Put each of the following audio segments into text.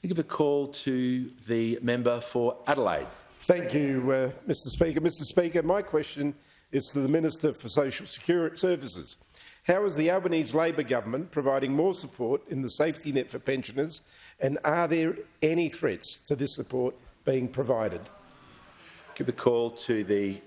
I give a call to the member for Adelaide. Thank you, Mr Speaker. Mr Speaker, my question is to the Minister for Social Security Services. How is the Albanese Labor government providing more support in the safety net for pensioners, and are there any threats to this support being provided? Give a call to the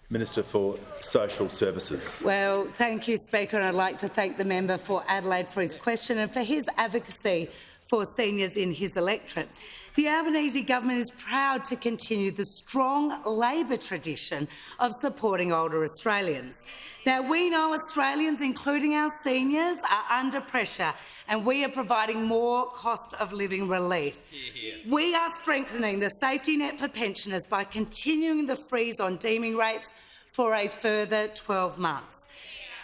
Minister for Social Services. Well, thank you, Speaker, and I'd like to thank the member for Adelaide for his question and for his advocacy for seniors in his electorate. The Albanese government is proud to continue the strong Labor tradition of supporting older Australians. Now, we know Australians, including our seniors, are under pressure, and we are providing more cost of living relief. We are strengthening the safety net for pensioners by continuing the freeze on deeming rates for a further 12 months.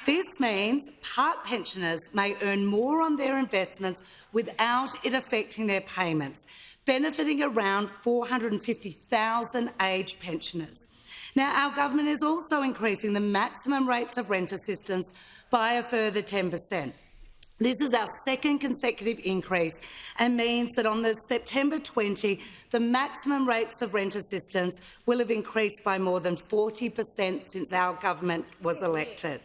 This means part pensioners may earn more on their investments without it affecting their payments, benefiting around 450,000 aged pensioners. Now, our government is also increasing the maximum rates of rent assistance by a further 10%. This is our second consecutive increase and means that on the September 20, the maximum rates of rent assistance will have increased by more than 40% since our government was elected.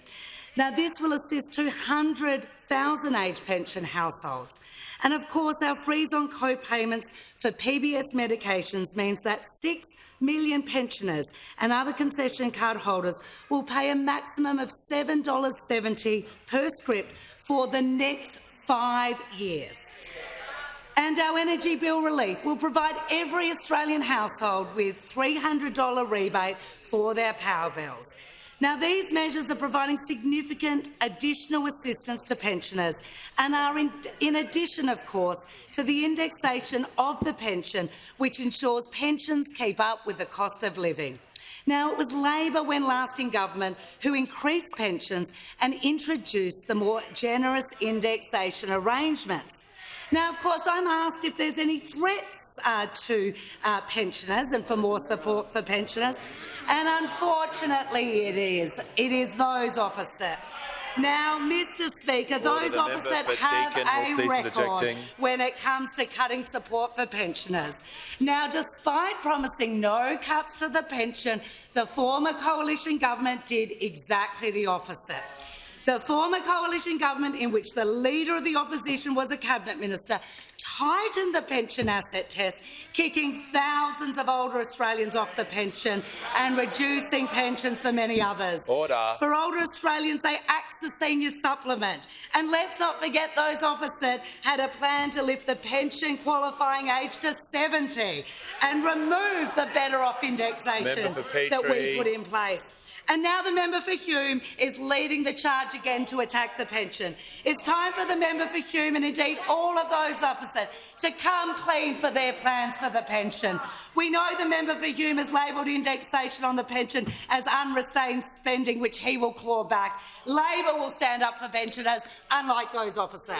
Now, this will assist 200,000 aged pension households. And of course, our freeze on co-payments for PBS medications means that 6 million pensioners and other concession card holders will pay a maximum of $7.70 per script for the next 5 years. And our energy bill relief will provide every Australian household with $300 rebate for their power bills. Now, these measures are providing significant additional assistance to pensioners and are in addition, of course, to the indexation of the pension, which ensures pensions keep up with the cost of living. Now, it was Labor, when last in government, who increased pensions and introduced the more generous indexation arrangements. Now, of course, I'm asked if there's any threats to pensioners and for more support for pensioners, and unfortunately it is. It is those opposite. Now, Mr Speaker, those opposite have a record when it comes to cutting support for pensioners. Now, despite promising no cuts to the pension, the former coalition government did exactly the opposite. The former coalition government, in which the Leader of the Opposition was a Cabinet Minister, tightened the pension asset test, kicking thousands of older Australians off the pension and reducing pensions for many others. Order. For older Australians, they axed the senior supplement. And let's not forget those opposite had a plan to lift the pension qualifying age to 70 and remove the better off indexation that we put in place. And now the member for Hume is leading the charge again to attack the pension. It's time for the member for Hume, and indeed all of those opposite, to come clean for their plans for the pension. We know the member for Hume has labelled indexation on the pension as unrestrained spending, which he will claw back. Labor will stand up for pensioners, unlike those opposite.